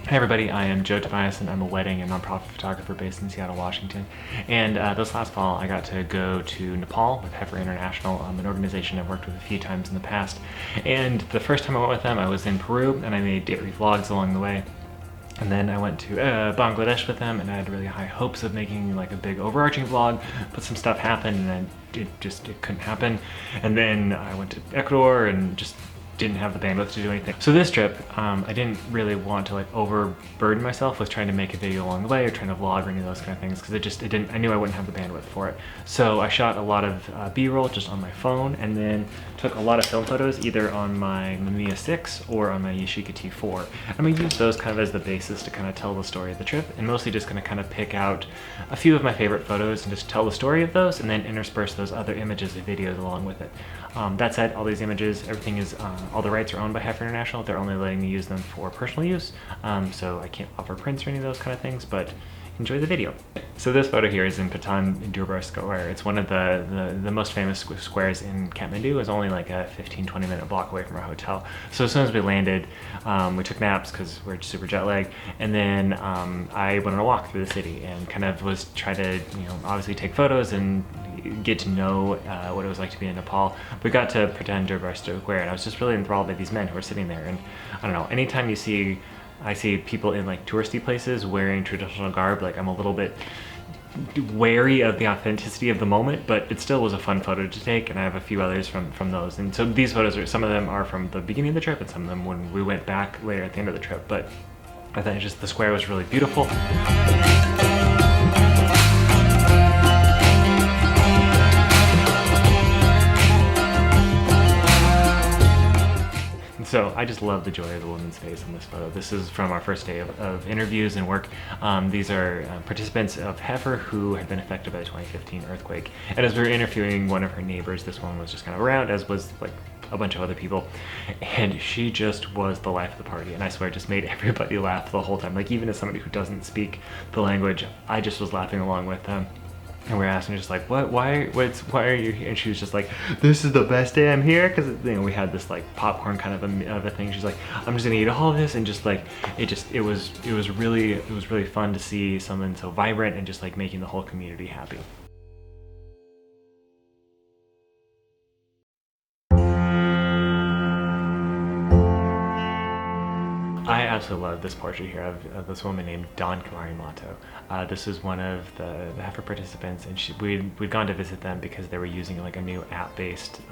Hey everybody, I am Joe Tobias and I'm a wedding and nonprofit photographer based in Seattle, Washington. And this last fall I got to go to Nepal with Heifer International, an organization I've worked with a few times in the past. And the first time I went with them, I was in Peru and I made daily vlogs along the way. And then I went to Bangladesh with them and I had really high hopes of making like a big overarching vlog, but some stuff happened and it couldn't happen. And then I went to Ecuador and just didn't have the bandwidth to do anything. So this trip, I didn't really want to like overburden myself with trying to make a video along the way or trying to vlog or any of those kind of things because I knew I wouldn't have the bandwidth for it. So I shot a lot of B-roll just on my phone and then took a lot of film photos either on my Mamiya 6 or on my Yashica T4. I'm gonna use those kind of as the basis to kind of tell the story of the trip and mostly just gonna kind of pick out a few of my favorite photos and just tell the story of those and then intersperse those other images and videos along with it. That said, all these images, everything is, all the rights are owned by Heifer International. They're only letting me use them for personal use, so I can't offer prints or any of those kind of things, but enjoy the video. So this photo here is in Patan Durbar Square. It's one of the most famous squares in Kathmandu. It's only like a 15-20 minute block away from our hotel. So as soon as we landed, we took naps because we're super jet lagged, and then I went on a walk through the city and kind of was trying to, obviously take photos and get to know what it was like to be in Nepal. We got to Patan Durbar Square and I was just really enthralled by these men who were sitting there. And I don't know, anytime I see people in like touristy places wearing traditional garb, like I'm a little bit wary of the authenticity of the moment, but it still was a fun photo to take, and I have a few others from those. And so these photos some of them are from the beginning of the trip and some of them when we went back later at the end of the trip, but I thought just the square was really beautiful. So I just love the joy of the woman's face in this photo. This is from our first day of interviews and work. These are participants of Heifer who had been affected by the 2015 earthquake. And as we were interviewing one of her neighbors, this one was just kind of around, as was like a bunch of other people. And she just was the life of the party. And I swear, just made everybody laugh the whole time. Like even as somebody who doesn't speak the language, I just was laughing along with them. And we were asking her just like, why are you here? And she was just like, this is the best day I'm here. Cause we had this like popcorn kind of a thing. She's like, I'm just gonna eat all of this. And just like, it was really fun to see someone so vibrant and just like making the whole community happy. I absolutely love this portrait here of this woman named Dawn Kamari Mato. This is one of the Heifer participants, and we'd gone to visit them because they were using like a new app-based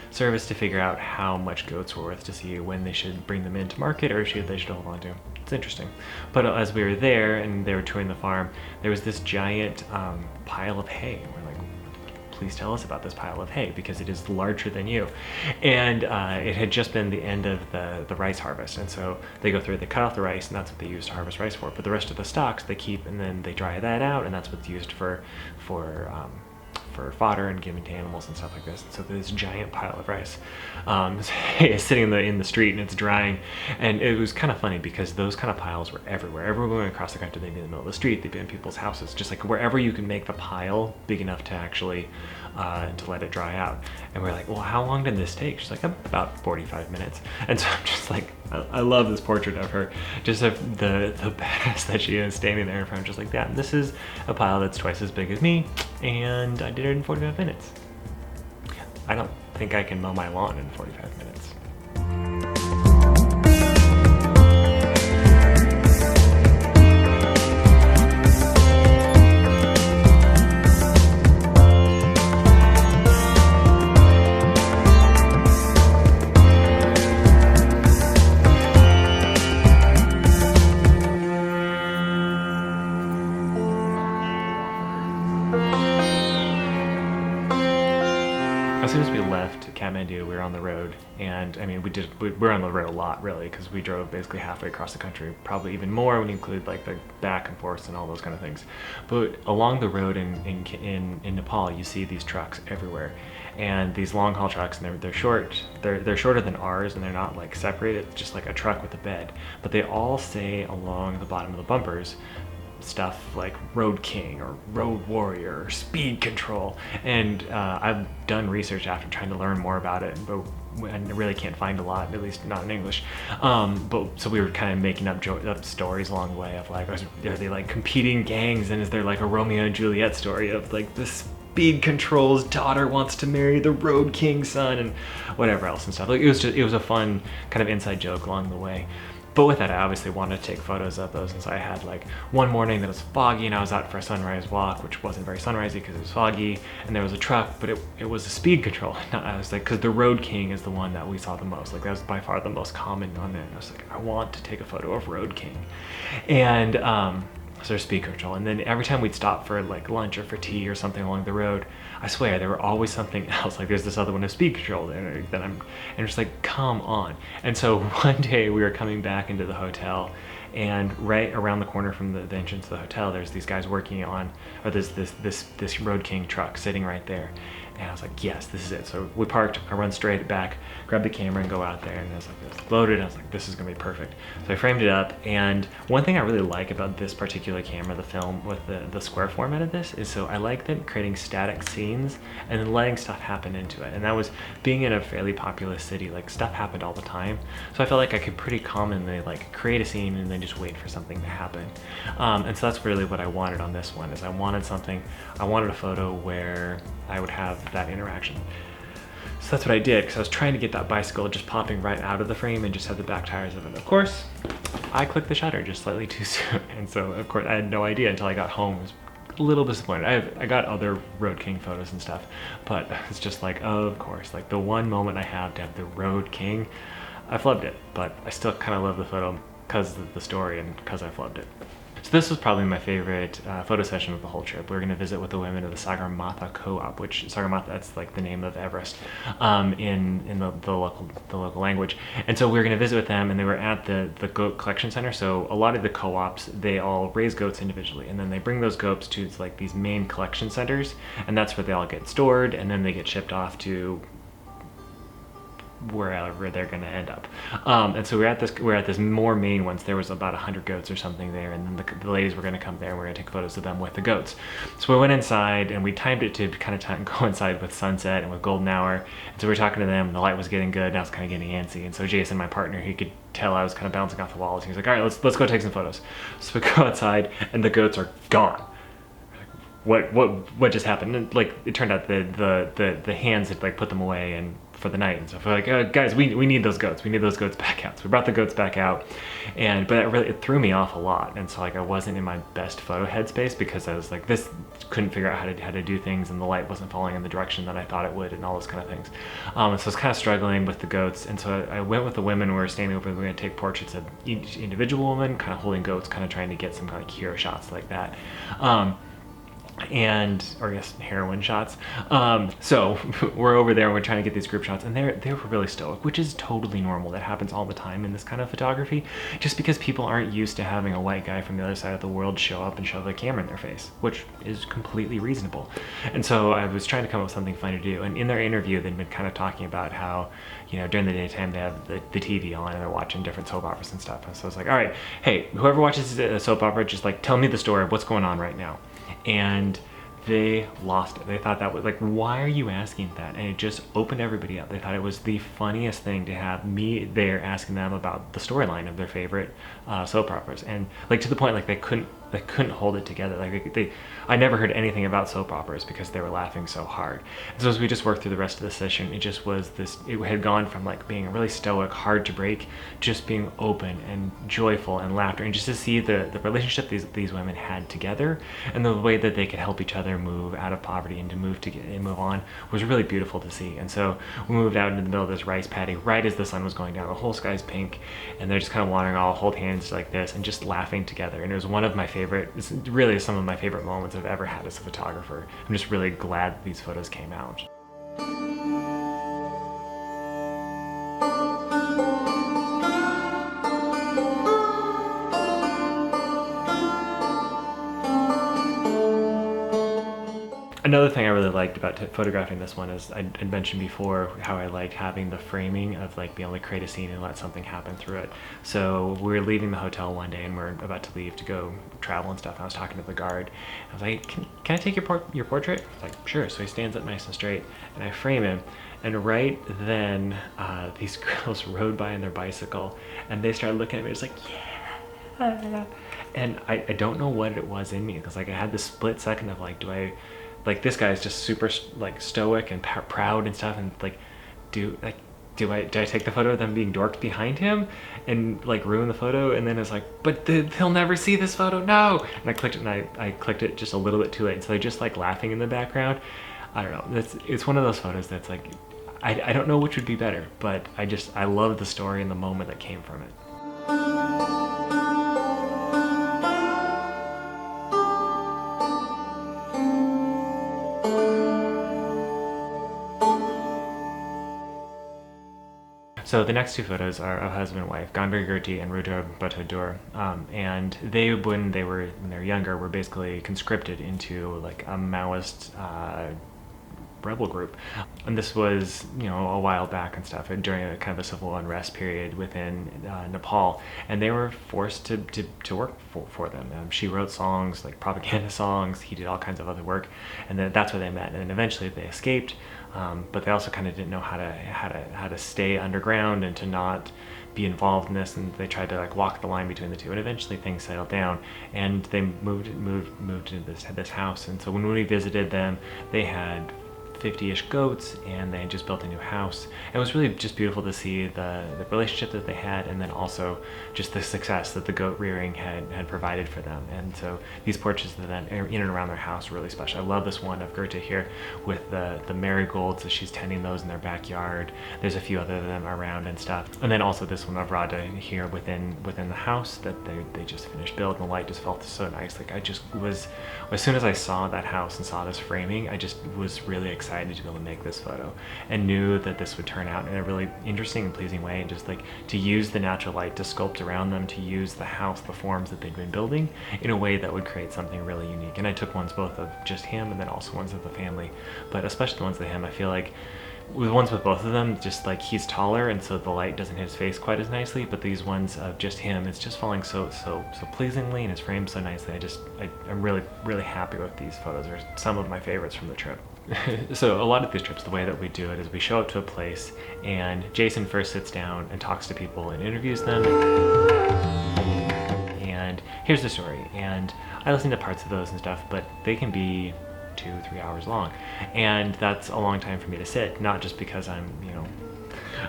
service to figure out how much goats were worth to see when they should bring them into market or if they should hold on to. It's interesting. But as we were there and they were touring the farm, there was this giant pile of hay. We're like, please tell us about this pile of hay because it is larger than you. And it had just been the end of the rice harvest, and so they go through, they cut off the rice, and that's what they use to harvest rice for. But the rest of the stalks they keep, and then they dry that out, and that's what's used for fodder and giving to animals and stuff like this. And so this giant pile of rice is sitting in the street and it's drying. And it was kind of funny because those kind of piles were everywhere. Everywhere across the country, they'd be in the middle of the street, they'd be in people's houses, just like wherever you can make the pile big enough to actually to let it dry out. And we're like, well, how long did this take? She's like, about 45 minutes. And so I'm just like, I love this portrait of her, just the badass that she is standing there in front, just like that. And this is a pile that's twice as big as me, and I did it in 45 minutes. I don't think I can mow my lawn in 45 minutes. As soon as we left Kathmandu, we were on the road, and I mean, we were on the road a lot, really, because we drove basically halfway across the country, probably even more when you include like the back and forth and all those kind of things. But along the road in Nepal, you see these trucks everywhere, and these long haul trucks, and they're short. They're shorter than ours, and they're not like separated, just like a truck with a bed. But they all say along the bottom of the bumpers stuff like Road King or Road Warrior or Speed Control. And I've done research after trying to learn more about it, but and really can't find a lot, at least not in English. But so we were kind of making up stories along the way of like, are they like competing gangs, and is there like a Romeo and Juliet story of like the Speed Control's daughter wants to marry the Road King's son, and whatever else and stuff. Like it was a fun kind of inside joke along the way. But with that, I obviously wanted to take photos of those, and so I had like one morning that was foggy, and I was out for a sunrise walk, which wasn't very sunrisey because it was foggy, and there was a truck, but it was a Speed Control. I was like, because the Road King is the one that we saw the most. Like that was by far the most common on it. I was like, I want to take a photo of Road King, and so there's Speed Control. And then every time we'd stop for like lunch or for tea or something along the road, I swear there were always something else. Like there's this other one of Speed Control there that and it's like, come on. And so one day we were coming back into the hotel, and right around the corner from the entrance to the hotel, there's these guys working on, or there's this Road King truck sitting right there. And I was like, yes, this is it. So we parked, I run straight back, grab the camera and go out there, and I was like, it's loaded. I was like, this is gonna be perfect. So I framed it up, and one thing I really like about this particular camera, the film with the square format of this, is so I like them creating static scenes and then letting stuff happen into it. And that was, being in a fairly populous city, like stuff happened all the time. So I felt like I could pretty commonly like create a scene and then just wait for something to happen. And so that's really what I wanted on this one, is I wanted a photo where I would have that interaction. So that's what I did, because I was trying to get that bicycle just popping right out of the frame and just have the back tires of it. Of course, I clicked the shutter just slightly too soon, and so of course I had no idea until I got home. I was a little disappointed. I got other Road King photos and stuff, but it's just like, of course, like the one moment I have to have the Road King, I flubbed it, but I still kind of love the photo because of the story and because I flubbed it. So this was probably my favorite photo session of the whole trip. We were going to visit with the women of the Sagarmatha Co-op, which Sagarmatha, that's like the name of Everest in the local language. And so we were going to visit with them, and they were at the goat collection center. So a lot of the co-ops, they all raise goats individually, and then they bring those goats to like these main collection centers, and that's where they all get stored, and then they get shipped off to wherever they're going to end up. And so we're at this more main ones. There was about 100 goats or something there, and then the ladies were going to come there, and we're going to take photos of them with the goats. So we went inside, and we timed it to kind of coincide with sunset and with golden hour. And so we were talking to them, and the light was getting good, and I was kind of getting antsy. And so Jason, my partner, he could tell I was kind of bouncing off the walls. He was like, all right, let's go take some photos. So we go outside, and the goats are gone. What just happened? And like it turned out the hands had like put them away and for the night, and so we're like, guys, we need those goats. We need those goats back out. So we brought the goats back out, but it threw me off a lot. And so like I wasn't in my best photo headspace, because I was like, this couldn't figure out how to do things, and the light wasn't falling in the direction that I thought it would, and all those kind of things. So I was kind of struggling with the goats, and so I went with the women. We were standing over, we were going to take portraits of each individual woman, kind of holding goats, kind of trying to get some kind of hero shots like that. Or I guess heroin shots. So we're over there and we're trying to get these group shots, and they were really stoic, which is totally normal. That happens all the time in this kind of photography, just because people aren't used to having a white guy from the other side of the world show up and shove a camera in their face, which is completely reasonable. And so I was trying to come up with something fun to do, and in their interview they'd been kind of talking about how, you know, during the daytime they have the TV on and they're watching different soap operas and stuff. And so I was like, all right, hey, whoever watches a soap opera, just like tell me the story of what's going on right now. And they lost it. They thought that was like, why are you asking that? And it just opened everybody up. They thought it was the funniest thing to have me there asking them about the storyline of their favorite soap operas, and like to the point like they couldn't hold it together. Like I never heard anything about soap operas because they were laughing so hard. And so as we just worked through the rest of the session, it just was this, it had gone from like being really stoic, hard to break, just being open and joyful and laughter, and just to see the relationship these women had together, and the way that they could help each other move out of poverty and to move on was really beautiful to see. And so we moved out into the middle of this rice paddy right as the sun was going down. The whole sky's pink, and they're just kind of wandering, all hold hands like this and just laughing together. And it was one of my favorite, it's really some of my favorite moments I've ever had as a photographer. I'm just really glad these photos came out. Another thing I really liked about photographing this one is I'd mentioned before how I liked having the framing of like being able to create a scene and let something happen through it. So we were leaving the hotel one day and we're about to leave to go travel and stuff. I was talking to the guard. I was like, can I take your portrait? He's like, sure. So he stands up nice and straight and I frame him. And right then these girls rode by on their bicycle and they started looking at me. It's like, yeah. And I don't know what it was in me, because like I had this split second of like, like this guy is just super like stoic and proud and stuff, and like do I take the photo of them being dorked behind him and like ruin the photo? And then it's like, but they'll never see this photo, no. And I clicked it, and I clicked it just a little bit too late, and so they're just like laughing in the background. I don't know, it's one of those photos that's like, I don't know which would be better, but I love the story and the moment that came from it. So the next two photos are of husband and wife, Gandhar Girti and Rudra Bhattadur, and they, when they were younger, were basically conscripted into like a Maoist rebel group. And this was, you know, a while back and stuff, during a kind of a civil unrest period within Nepal, and they were forced to work for them. She wrote songs, like propaganda songs, he did all kinds of other work, and then that's where they met. And eventually they escaped, but they also kind of didn't know how to stay underground and to not be involved in this, and they tried to like walk the line between the two, and eventually things settled down and they moved into this house. And so when we visited them, they had 50-ish goats, and they had just built a new house. It was really just beautiful to see the relationship that they had, and then also just the success that the goat rearing had provided for them. And so these portraits of them in and around their house were really special. I love this one of Gerta here with the marigolds as she's tending those in their backyard. There's a few other of them around and stuff. And then also this one of Raga here within the house that they just finished build, and the light just felt so nice. Like I just was, as soon as I saw that house and saw this framing, I just was really excited to be able to make this photo, and knew that this would turn out in a really interesting and pleasing way, and just like to use the natural light to sculpt around them, to use the house, the forms that they'd been building in a way that would create something really unique. And I took ones both of just him and then also ones of the family, but especially the ones of him. I feel like with ones with both of them, just like he's taller and so the light doesn't hit his face quite as nicely, but these ones of just him, it's just falling so pleasingly, and it's framed so nicely. I'm really happy with these photos. They're some of my favorites from the trip. So a lot of these trips, the way that we do it is we show up to a place, and Jason first sits down and talks to people and interviews them, and here's the story. And I listen to parts of those and stuff, but they can be 2-3 hours long, and that's a long time for me to sit, not just because I'm, you know,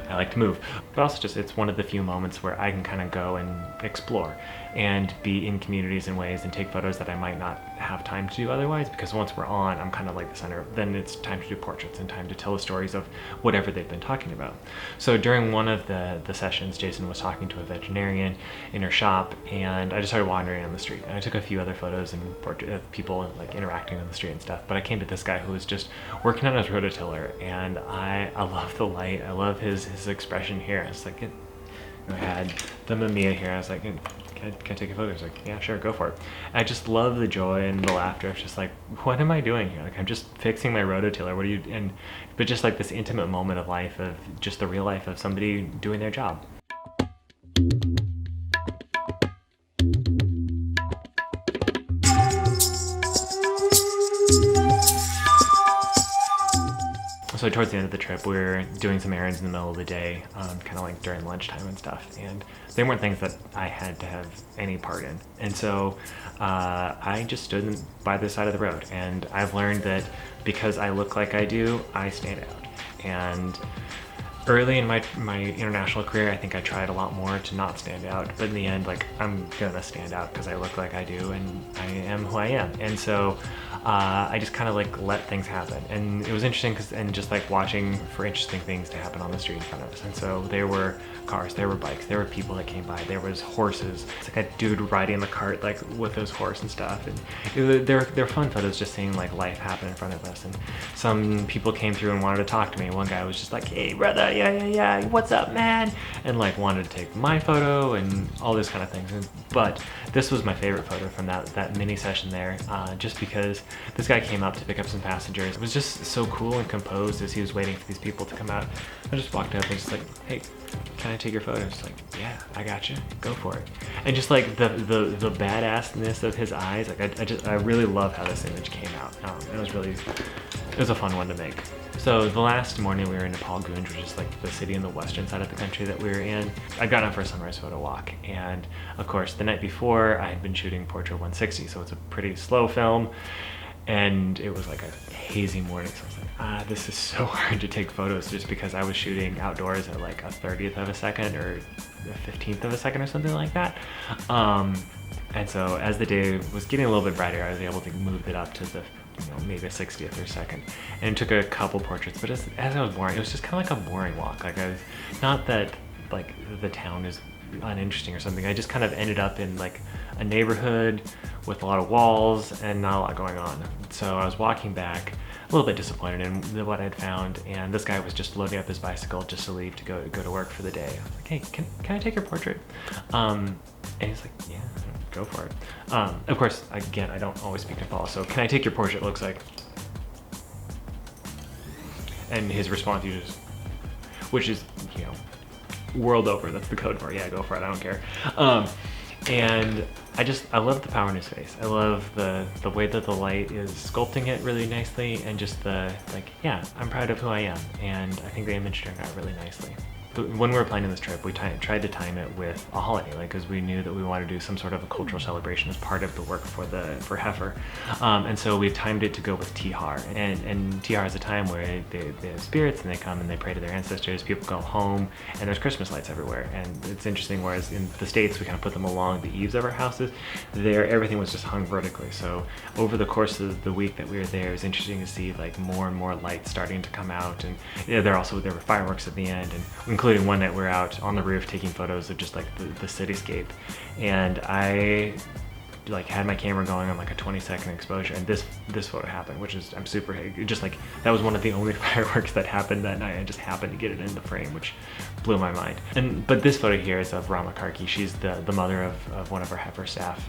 I like to move, but also just it's one of the few moments where I can kind of go and explore and be in communities in ways and take photos that I might not have time to do otherwise, because once we're on, I'm kind of like the center. Then it's time to do portraits and time to tell the stories of whatever they've been talking about. So during one of the sessions, Jason was talking to a veterinarian in her shop, and I just started wandering on the street, and I took a few other photos and portraits of people like interacting on the street and stuff. But I came to this guy who was just working on his rototiller, and I love the light. I love his expression here. It's like I had the Mamiya here. I was like, can I take a photo? He's like, yeah, sure, go for it. And I just love the joy and the laughter. It's just like, what am I doing here? Like, I'm just fixing my rototiller. What do you, but just like this intimate moment of life, of just the real life of somebody doing their job. So towards the end of the trip, we were doing some errands in the middle of the day, kind of like during lunchtime and stuff, and they weren't things that I had to have any part in. And so I just stood by the side of the road, and I've learned that because I look like I do, I stand out. And early in my international career, I think I tried a lot more to not stand out, but in the end, like, I'm gonna stand out because I look like I do, and I am who I am. And so I just kind of like let things happen. And it was interesting and just like watching for interesting things to happen on the street in front of us. And so there were cars, there were bikes, there were people that came by, there was horses. It's like a dude riding the cart like with his horse and stuff. And they're fun photos, just seeing like life happen in front of us. And some people came through and wanted to talk to me. One guy was just like, hey brother, yeah, what's up man? And like wanted to take my photo and all this kind of things. But this was my favorite photo from that mini session there, just because this guy came up to pick up some passengers. It was just so cool and composed as he was waiting for these people to come out. I just walked up and just like, hey, can I take your photo? Just like, yeah, I got you, go for it. And just like the badassness of his eyes, like I really love how this image came out. It was a fun one to make. So the last morning we were in Nepal, which is like the city in the western side of the country that we were in. I'd gotten up for a sunrise photo walk, and of course the night before I had been shooting Portrait 160, so it's a pretty slow film, and it was like a hazy morning, so I was like, this is so hard to take photos just because I was shooting outdoors at like a 30th of a second or a 15th of a second or something like that. And so as the day was getting a little bit brighter, I was able to move it up to the maybe a 60th or second, and it took a couple portraits. But as I was boring, it was just kind of like a boring walk. Like not that like the town is uninteresting or something. I just kind of ended up in like a neighborhood with a lot of walls and not a lot going on. So I was walking back a little bit disappointed in what I'd found, and this guy was just loading up his bicycle just to leave to go to work for the day. I was like, hey, can I take your portrait? And he's like, yeah, go for it. Of course, again, I don't always speak Nepal, so can I take your portrait looks like, and his response usually is, which is, world over, that's the code for it. Yeah, go for it, I don't care. And I love the power in his face. I love the way that the light is sculpting it really nicely, and just yeah, I'm proud of who I am, and I think the image turned out really nicely. But when we were planning this trip, we tried to time it with a holiday, because we knew that we wanted to do some sort of a cultural celebration as part of the work for Heifer. And so we timed it to go with Tihar. And Tihar is a time where they have spirits, and they come and they pray to their ancestors. People go home, and there's Christmas lights everywhere. And it's interesting, whereas in the States, we kind of put them along the eaves of our houses. There, everything was just hung vertically. So over the course of the week that we were there, it was interesting to see like more and more lights starting to come out. And there were fireworks at the end, and including one night we were out on the roof taking photos of just like the cityscape, and I had my camera going on like a 20-second exposure, and this photo happened, which is, I'm super, just like, that was one of the only fireworks that happened that night. I just happened to get it in the frame, which blew my mind. But this photo here is of Rama Karki. She's the mother of one of our Heifer staff,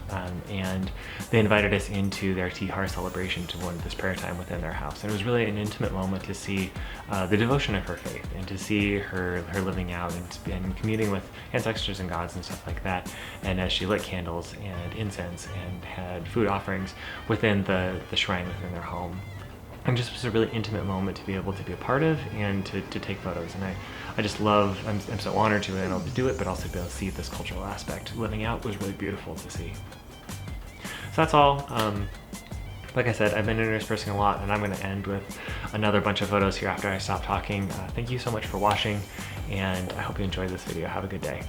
and they invited us into their Tihar celebration to this prayer time within their house. And it was really an intimate moment to see the devotion of her faith, and to see her living out and communing with ancestors and gods and stuff like that. And as she lit candles and incense and had food offerings within the shrine within their home. And just was a really intimate moment to be able to be a part of and to take photos. And I just love, I'm so honored to be able to do it, but also to be able to see this cultural aspect living out was really beautiful to see. So that's all. Like I said, I've been interspersing a lot, and I'm going to end with another bunch of photos here after I stop talking. Thank you so much for watching, and I hope you enjoyed this video. Have a good day.